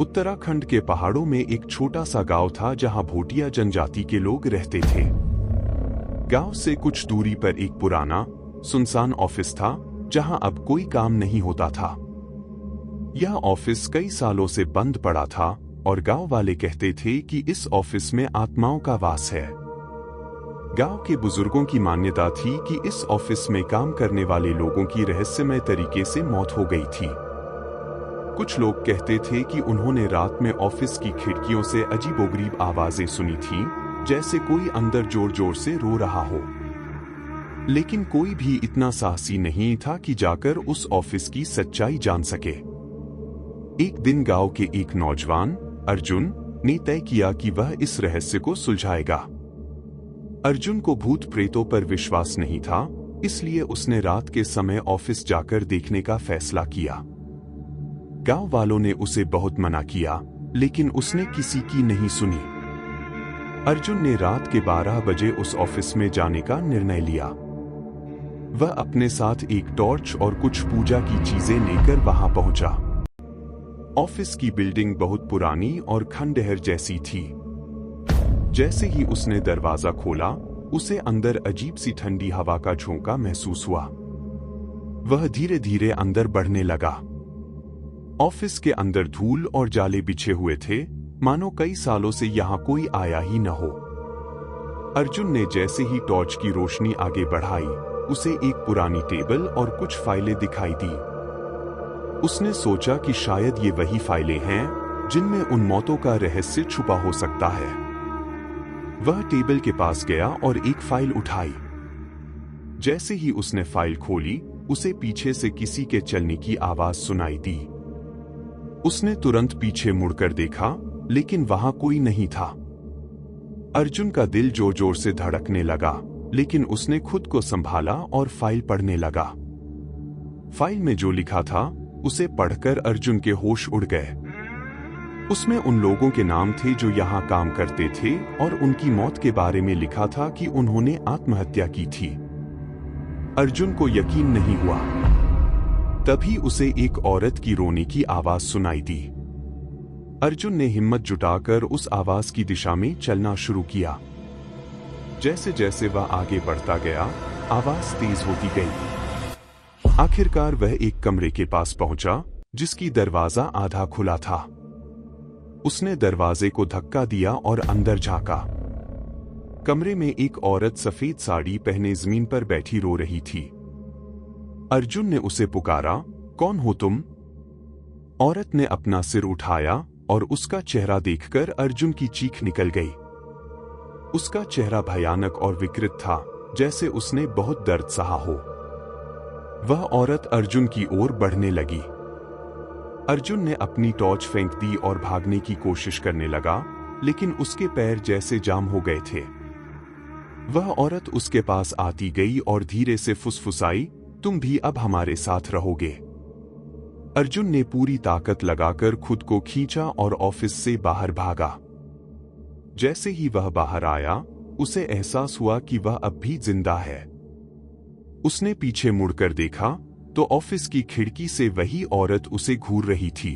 उत्तराखंड के पहाड़ों में एक छोटा सा गांव था जहां भोटिया जनजाति के लोग रहते थे। गांव से कुछ दूरी पर एक पुराना, सुनसान ऑफिस था जहां अब कोई काम नहीं होता था। यह ऑफिस कई सालों से बंद पड़ा था और गांव वाले कहते थे कि इस ऑफिस में आत्माओं का वास है। गांव के बुजुर्गों की मान्यता थी कि इस ऑफिस में काम करने वाले लोगों की रहस्यमय तरीके से मौत हो गई थी। कुछ लोग कहते थे कि उन्होंने रात में ऑफिस की खिड़कियों से अजीबोगरीब आवाजें सुनी थी, जैसे कोई अंदर जोर जोर से रो रहा हो। लेकिन कोई भी इतना साहसी नहीं था कि जाकर उस ऑफिस की सच्चाई जान सके। एक दिन गांव के एक नौजवान, अर्जुन, ने तय किया कि वह इस रहस्य को सुलझाएगा। अर्जुन को भूत प्रेतों पर विश्वास नहीं था, इसलिए उसने रात के समय ऑफिस जाकर देखने का फैसला किया। गांव वालों ने उसे बहुत मना किया, लेकिन उसने किसी की नहीं सुनी। अर्जुन ने रात के 12 बजे उस ऑफिस में जाने का निर्णय लिया। वह अपने साथ एक टॉर्च और कुछ पूजा की चीजें लेकर वहां पहुंचा। ऑफिस की बिल्डिंग बहुत पुरानी और खंडहर जैसी थी। जैसे ही उसने दरवाजा खोला, उसे अंदर अजीब सी ठंडी हवा का झोंका महसूस हुआ। वह धीरे धीरे अंदर बढ़ने लगा। ऑफिस के अंदर धूल और जाले बिछे हुए थे, मानो कई सालों से यहां कोई आया ही न हो। अर्जुन ने जैसे ही टॉर्च की रोशनी आगे बढ़ाई, उसे एक पुरानी टेबल और कुछ फाइलें दिखाई दी। उसने सोचा कि शायद ये वही फाइलें हैं जिनमें उन मौतों का रहस्य छुपा हो सकता है। वह टेबल के पास गया और एक फाइल उठाई। जैसे ही उसने फाइल खोली, उसे पीछे से किसी के चलने की आवाज सुनाई दी। उसने तुरंत पीछे मुड़कर देखा, लेकिन वहां कोई नहीं था। अर्जुन का दिल जोर जोर से धड़कने लगा, लेकिन उसने खुद को संभाला और फाइल पढ़ने लगा। फाइल में जो लिखा था, उसे पढ़कर अर्जुन के होश उड़ गए। उसमें उन लोगों के नाम थे जो यहां काम करते थे और उनकी मौत के बारे में लिखा था कि उन्होंने आत्महत्या की थी। अर्जुन को यकीन नहीं हुआ। तभी उसे एक औरत की रोने की आवाज सुनाई दी। अर्जुन ने हिम्मत जुटाकर उस आवाज की दिशा में चलना शुरू किया। जैसे जैसे वह आगे बढ़ता गया, आवाज तेज होती गई। आखिरकार वह एक कमरे के पास पहुंचा, जिसकी दरवाजा आधा खुला था। उसने दरवाजे को धक्का दिया और अंदर झांका। कमरे में एक औरत सफेद साड़ी पहने जमीन पर बैठी रो रही थी। अर्जुन ने उसे पुकारा, कौन हो तुम? औरत ने अपना सिर उठाया और उसका चेहरा देखकर अर्जुन की चीख निकल गई। उसका चेहरा भयानक और विकृत था, जैसे उसने बहुत दर्द सहा हो। वह औरत अर्जुन की ओर बढ़ने लगी। अर्जुन ने अपनी टॉर्च फेंक दी और भागने की कोशिश करने लगा, लेकिन उसके पैर जैसे जाम हो गए थे। वह औरत उसके पास आती गई और धीरे से फुसफुसाई, तुम भी अब हमारे साथ रहोगे। अर्जुन ने पूरी ताकत लगाकर खुद को खींचा और ऑफिस से बाहर भागा। जैसे ही वह बाहर आया, उसे एहसास हुआ कि वह अब भी जिंदा है। उसने पीछे मुड़कर देखा तो ऑफिस की खिड़की से वही औरत उसे घूर रही थी।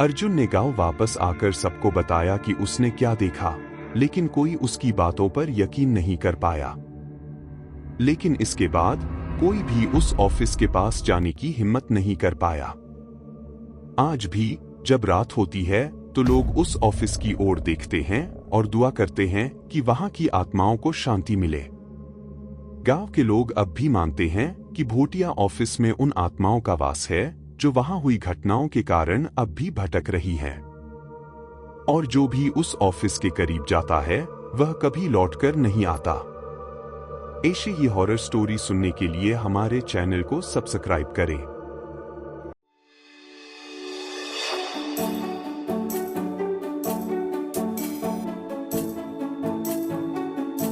अर्जुन ने गांव वापस आकर सबको बताया कि उसने क्या देखा, लेकिन कोई उसकी बातों पर यकीन नहीं कर पाया। लेकिन इसके बाद कोई भी उस ऑफिस के पास जाने की हिम्मत नहीं कर पाया। आज भी जब रात होती है तो लोग उस ऑफिस की ओर देखते हैं और दुआ करते हैं कि वहां की आत्माओं को शांति मिले। गांव के लोग अब भी मानते हैं कि भोटिया ऑफिस में उन आत्माओं का वास है जो वहां हुई घटनाओं के कारण अब भी भटक रही हैं। और जो भी उस ऑफिस के करीब जाता है, वह कभी लौटकर नहीं आता। ऐसी ही हॉरर स्टोरी सुनने के लिए हमारे चैनल को सब्सक्राइब करें।